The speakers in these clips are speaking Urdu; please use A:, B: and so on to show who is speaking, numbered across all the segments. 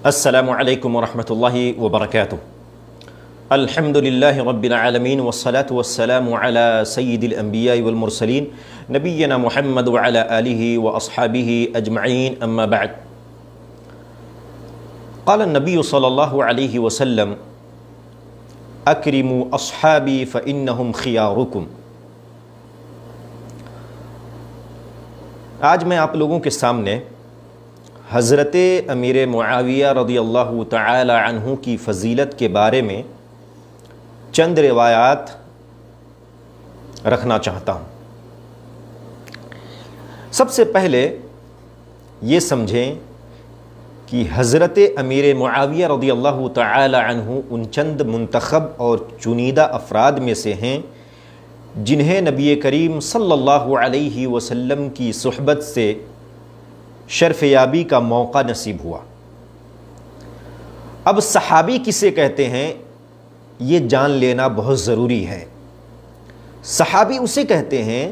A: السلام علیکم ورحمۃ اللہ وبرکاتہ۔ الحمد للہ رب العالمین والصلاة والسلام علی سید الانبیاء والمرسلین نبینا محمد وعلی آلہ واصحابہ اجمعین، اما بعد۔ قال النبی صلی اللہ علیہ وسلم اکرموا اصحابی فانہم خیارکم۔ آج میں آپ لوگوں کے سامنے حضرت امیر معاویہ رضی اللہ تعالی عنہ کی فضیلت کے بارے میں چند روایات رکھنا چاہتا ہوں۔ سب سے پہلے یہ سمجھیں کہ حضرت امیر معاویہ رضی اللہ تعالی عنہ ان چند منتخب اور چنیدہ افراد میں سے ہیں جنہیں نبی کریم صلی اللہ علیہ وسلم کی صحبت سے شرف یابی کا موقع نصیب ہوا۔ اب صحابی کسے کہتے ہیں یہ جان لینا بہت ضروری ہے۔ صحابی اسے کہتے ہیں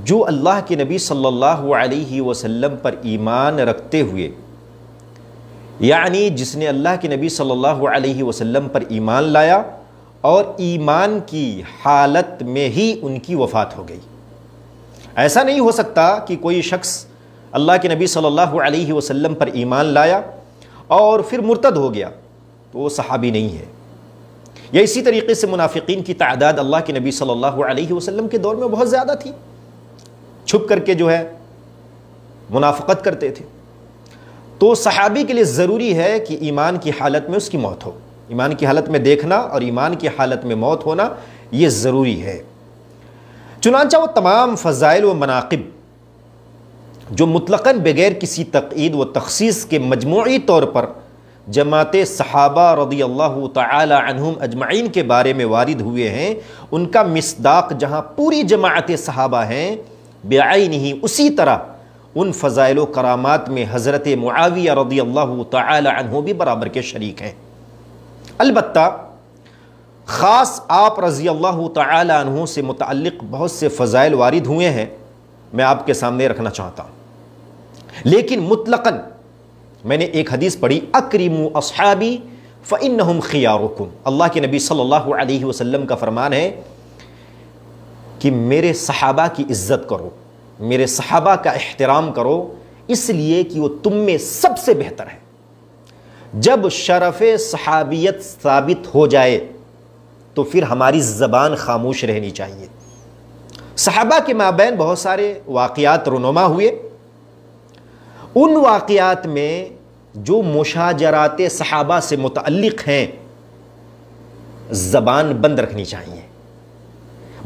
A: جو اللہ کے نبی صلی اللہ علیہ وسلم پر ایمان رکھتے ہوئے، یعنی جس نے اللہ کے نبی صلی اللہ علیہ وسلم پر ایمان لایا اور ایمان کی حالت میں ہی ان کی وفات ہو گئی۔ ایسا نہیں ہو سکتا کہ کوئی شخص اللہ کے نبی صلی اللہ علیہ وسلم پر ایمان لایا اور پھر مرتد ہو گیا تو وہ صحابی نہیں ہے۔ یا اسی طریقے سے منافقین کی تعداد اللہ کے نبی صلی اللہ علیہ وسلم کے دور میں بہت زیادہ تھی، چھپ کر کے جو ہے منافقت کرتے تھے۔ تو صحابی کے لیے ضروری ہے کہ ایمان کی حالت میں اس کی موت ہو، ایمان کی حالت میں دیکھنا اور ایمان کی حالت میں موت ہونا یہ ضروری ہے۔ چنانچہ وہ تمام فضائل و مناقب جو مطلقاً بغیر کسی تقیید و تخصیص کے مجموعی طور پر جماعت صحابہ رضی اللہ تعالی عنہم اجمعین کے بارے میں وارد ہوئے ہیں، ان کا مصداق جہاں پوری جماعت صحابہ ہیں، بعینہ اسی طرح ان فضائل و کرامات میں حضرت معاویہ رضی اللہ تعالی عنہ بھی برابر کے شریک ہیں۔ البتہ خاص آپ رضی اللہ تعالی عنہ سے متعلق بہت سے فضائل وارد ہوئے ہیں، میں آپ کے سامنے رکھنا چاہتا ہوں۔ لیکن مطلقاً میں نے ایک حدیث پڑھی، اکرموا اصحابی فانہم خیارکم۔ اللہ کے نبی صلی اللہ علیہ وسلم کا فرمان ہے کہ میرے صحابہ کی عزت کرو، میرے صحابہ کا احترام کرو، اس لیے کہ وہ تم میں سب سے بہتر ہے۔ جب شرف صحابیت ثابت ہو جائے تو پھر ہماری زبان خاموش رہنی چاہیے۔ صحابہ کے مابین بہت سارے واقعات رونما ہوئے، ان واقعات میں جو مشاجرات صحابہ سے متعلق ہیں زبان بند رکھنی چاہیے۔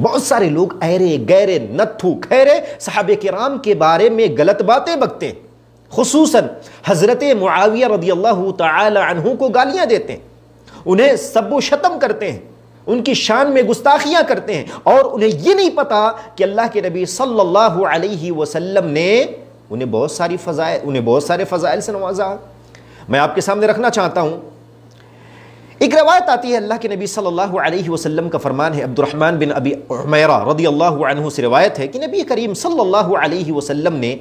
A: بہت سارے لوگ ایرے گیرے نتھو کھیرے صحابہ کرام کے بارے میں غلط باتیں بکتے ہیں، خصوصاً حضرت معاویہ رضی اللہ تعالی عنہ کو گالیاں دیتے ہیں، انہیں سب و شتم کرتے ہیں، ان کی شان میں گستاخیاں کرتے ہیں، اور انہیں یہ نہیں پتا کہ اللہ کے نبی صلی اللہ علیہ وسلم نے انہیں بہت سارے فضائل سے نوازا۔ میں آپ کے سامنے رکھنا چاہتا ہوں، ایک روایت آتی ہے، اللہ کے نبی صلی اللہ علیہ وسلم کا فرمان ہے، عبد الرحمن بن ابی عمیرہ رضی اللہ عنہ سے روایت ہے کہ نبی کریم صلی اللہ علیہ وسلم نے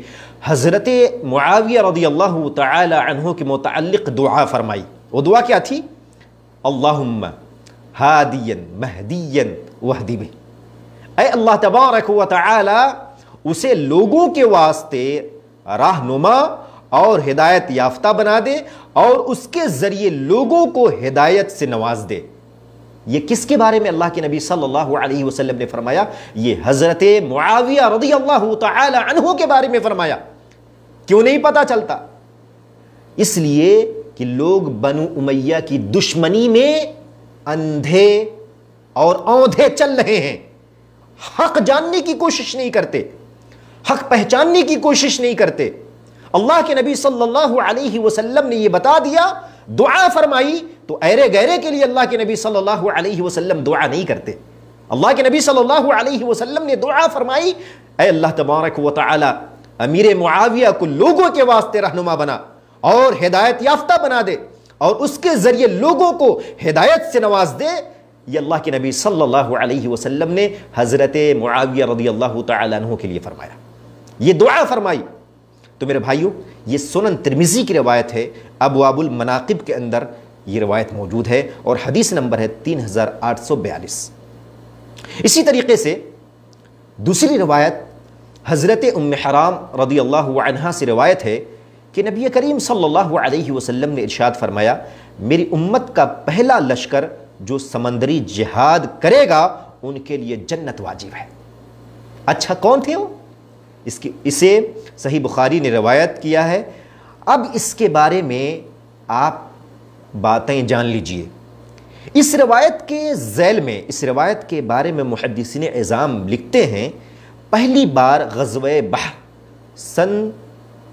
A: حضرت معاویہ رضی اللہ تعالی عنہ کے متعلق دعا فرمائی۔ وہ دعا کیا تھی؟ اللہم ہادیا مہدیا واہد بہ، اے اللہ تبارک و تعالی اسے لوگوں کے واسطے راہنما اور ہدایت یافتہ بنا دے اور اس کے ذریعے لوگوں کو ہدایت سے نواز دے۔ یہ کس کے بارے میں اللہ کے نبی صلی اللہ علیہ وسلم نے فرمایا؟ یہ حضرت معاویہ رضی اللہ تعالی عنہ کے بارے میں فرمایا۔ کیوں نہیں پتا چلتا؟ اس لیے کہ لوگ بنو امیہ کی دشمنی میں اندھے اور اوندھے چل رہے ہیں، حق جاننے کی کوشش نہیں کرتے، حق پہچاننے کی کوشش نہیں کرتے۔ اللہ کے نبی صلی اللہ علیہ وسلم نے یہ بتا دیا، دعا فرمائی، تو ایرے گہرے کے لیے اللہ کے نبی صلی اللہ علیہ وسلم دعا نہیں کرتے۔ اللہ کے نبی صلی اللہ علیہ وسلم نے دعا فرمائی، اے اللہ تبارک و تعالی امیر معاویہ کو لوگوں کے واسطے رہنما بنا اور ہدایت یافتہ بنا دے اور اس کے ذریعے لوگوں کو ہدایت سے نواز دے۔ یہ اللہ کے نبی صلی اللہ علیہ وسلم نے حضرت معاویہ رضی اللہ تعالی عنہ کے لیے فرمایا، یہ دعا فرمائی۔ تو میرے بھائیوں یہ سنن ترمذی کی روایت ہے، ابواب المناقب کے اندر یہ روایت موجود ہے اور حدیث نمبر ہے 3842۔ اسی طریقے سے دوسری روایت حضرت ام حرام رضی اللہ عنہا سے روایت ہے کہ نبی کریم صلی اللہ علیہ وسلم نے ارشاد فرمایا، میری امت کا پہلا لشکر جو سمندری جہاد کرے گا ان کے لیے جنت واجب ہے۔ اچھا کون تھے وہ؟ اسے صحیح بخاری نے روایت کیا ہے۔ اب اس کے بارے میں آپ باتیں جان لیجئے۔ اس روایت کے ذیل میں، اس روایت کے بارے میں محدثین اعظام لکھتے ہیں، پہلی بار غزوہ بحر سن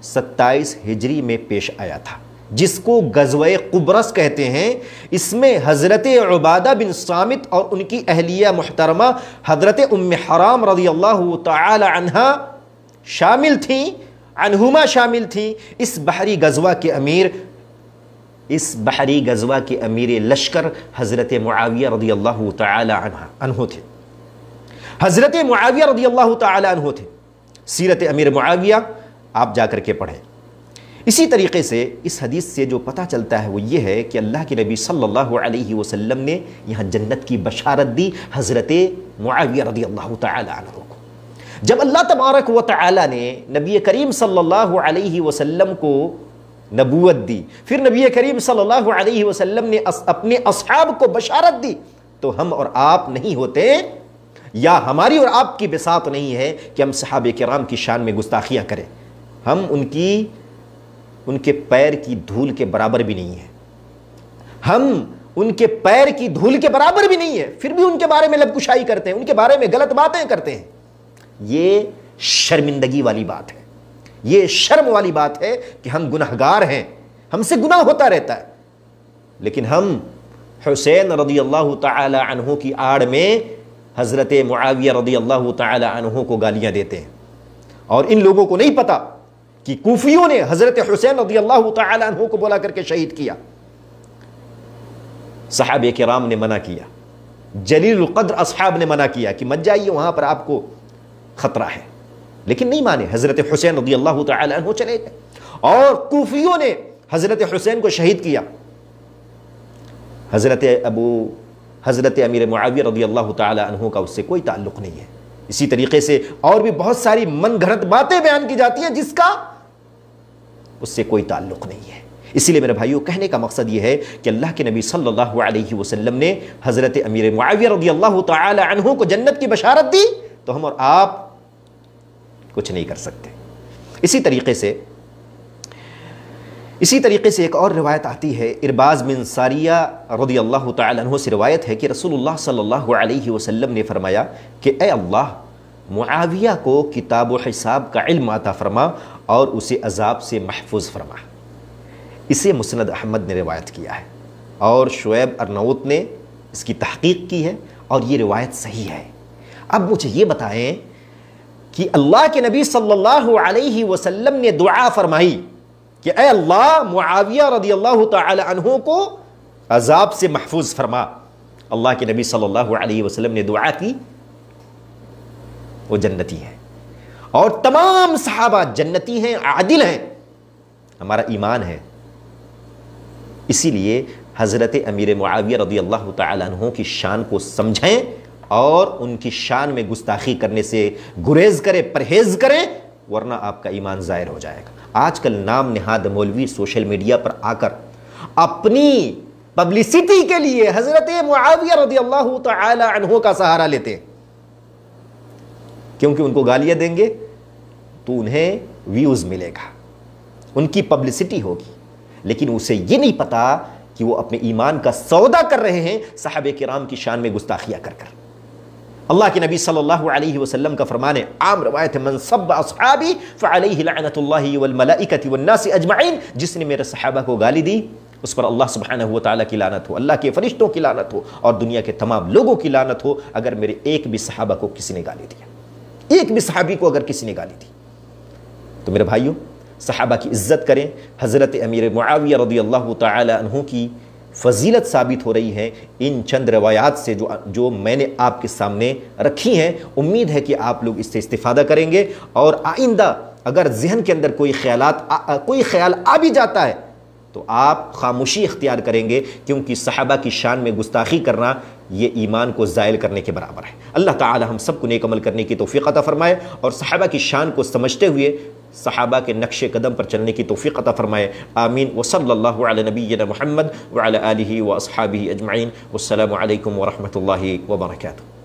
A: 27 ہجری میں پیش آیا تھا، جس کو غزوہ قبرص کہتے ہیں۔ اس میں حضرت عبادہ بن صامت اور ان کی اہلیہ محترمہ حضرت ام حرام رضی اللہ تعالی عنہا شامل تھیں، عنہما شامل تھیں۔ اس بحری غزوہ کے امیر لشکر حضرت معاویہ رضی اللہ تعالی عنہ تھے۔ حضرت معاویہ رضی اللہ تعالی عنہ تھے۔ سیرت امیر معاویہ آپ جا کر کے پڑھیں۔ اسی طریقے سے اس حدیث سے جو پتہ چلتا ہے وہ یہ ہے کہ اللہ کے نبی صلی اللہ علیہ وسلم نے یہاں جنت کی بشارت دی حضرت معاویہ رضی اللہ تعالی عنہ کو۔ جب اللہ تبارک و تعالی نے نبی کریم صلی اللہ علیہ وسلم کو نبوت دی، پھر نبی کریم صلی اللہ علیہ وسلم نے اپنے اصحاب کو بشارت دی، تو ہم اور آپ نہیں ہوتے، یا ہماری اور آپ کی بساط نہیں ہے کہ ہم صحابہ کرام کی شان میں گستاخیاں کریں۔ ہم ان کے پیر کی دھول کے برابر بھی نہیں ہیں، ہم ان کے پیر کی دھول کے برابر بھی نہیں ہے، پھر بھی ان کے بارے میں لب کشائی کرتے ہیں، ان کے بارے میں غلط باتیں کرتے ہیں۔ یہ شرمندگی والی بات ہے، یہ شرم والی بات ہے کہ ہم گناہگار ہیں، ہم سے گناہ ہوتا رہتا ہے، لیکن ہم حسین رضی اللہ تعالی عنہ کی آڑ میں حضرت معاویہ رضی اللہ تعالی عنہ کو گالیاں دیتے ہیں۔ اور ان لوگوں کو نہیں پتا کہ کوفیوں نے حضرت حسین رضی اللہ تعالی عنہ کو بلا کر کے شہید کیا۔ صحابہ کرام نے منع کیا، جلیل القدر اصحاب نے منع کیا کہ مت جائیے، وہاں پر آپ کو خطرہ ہے، لیکن نہیں مانے۔ حضرت حسین رضی اللہ تعالی عنہ چلے گئے اور کوفیوں نے حضرت حسین کو شہید کیا۔ حضرت امیر معاویہ رضی اللہ تعالی عنہ کا اس سے کوئی تعلق نہیں ہے۔ اسی طریقے سے اور بھی بہت ساری من گھڑت باتیں بیان کی جاتی ہیں جس کا اس سے کوئی تعلق نہیں ہے۔ اسی لیے میرے بھائیوں کہنے کا مقصد یہ ہے کہ اللہ کے نبی صلی اللہ علیہ وسلم نے حضرت امیر معاویہ رضی اللہ تعالی عنہ کو جنت کی بشارت دی، تو ہم اور آپ کچھ نہیں کر سکتے۔ اسی طریقے سے ایک اور روایت آتی ہے، ارباز بن ساریہ رضی اللہ تعالی عنہ سے روایت ہے کہ رسول اللہ صلی اللہ علیہ وسلم نے فرمایا کہ اے اللہ، معاویہ کو کتاب و حساب کا علم عطا فرما اور اسے عذاب سے محفوظ فرما۔ اسے مسند احمد نے روایت کیا ہے اور شعیب ارناؤت نے اس کی تحقیق کی ہے اور یہ روایت صحیح ہے۔ اب مجھے یہ بتائیں کہ اللہ کے نبی صلی اللہ علیہ وسلم نے دعا فرمائی کہ اے اللہ، معاویہ رضی اللہ تعالی عنہ کو عذاب سے محفوظ فرما۔ اللہ کے نبی صلی اللہ علیہ وسلم نے دعا کی، وہ جنتی ہے اور تمام صحابہ جنتی ہیں، عادل ہیں، ہمارا ایمان ہے۔ اسی لیے حضرت امیر معاویہ رضی اللہ تعالی عنہ کی شان کو سمجھیں اور ان کی شان میں گستاخی کرنے سے گریز کریں، پرہیز کریں، ورنہ آپ کا ایمان ظاہر ہو جائے گا۔ آج کل نام نہاد مولوی سوشل میڈیا پر آ کر اپنی پبلسٹی کے لیے حضرت معاویہ رضی اللہ تعالی عنہ کا سہارا لیتے ہیں، کیونکہ ان کو گالیاں دیں گے تو انہیں ویوز ملے گا، ان کی پبلسٹی ہوگی، لیکن اسے یہ نہیں پتا کہ وہ اپنے ایمان کا سودا کر رہے ہیں صحابہ کرام کی شان میں گستاخیاں کر کر۔ اللہ کے نبی صلی اللہ علیہ وسلم کا فرمان ہے، عام روایت ہے، من سب اصحابی فعلیہ لعنت اللہ والملائکۃ والناس اجمعین، جس نے میرے صحابہ کو گالی دی اس پر اللہ سبحانہ و تعالیٰ کی لعنت ہو، اللہ کے فرشتوں کی لعنت ہو اور دنیا کے تمام لوگوں کی لعنت ہو اگر میرے ایک بھی صحابہ کو کسی نے گالی دیا، ایک بھی صحابی کو اگر کسی نے گالی دی۔ تو میرے بھائیوں، صحابہ کی عزت کریں۔ حضرت امیر معاویہ رضی اللہ تعالی عنہ کی فضیلت ثابت ہو رہی ہے ان چند روایات سے جو میں نے آپ کے سامنے رکھی ہیں۔ امید ہے کہ آپ لوگ اس سے استفادہ کریں گے اور آئندہ اگر ذہن کے اندر کوئی خیال آ بھی جاتا ہے تو آپ خاموشی اختیار کریں گے، کیونکہ صحابہ کی شان میں گستاخی کرنا یہ ایمان کو زائل کرنے کے برابر ہے۔ اللہ تعالی ہم سب کو نیک عمل کرنے کی توفیق عطا فرمائے، اور صحابہ کی شان کو سمجھتے ہوئے صحابہ کے نقش قدم پر چلنے کی توفیق عطا فرمائے، آمین۔ وصلی اللہ علی نبینا محمد وعلی آلہ واصحابہ اجمعین، والسلام علیکم ورحمۃ اللہ وبرکاتہ۔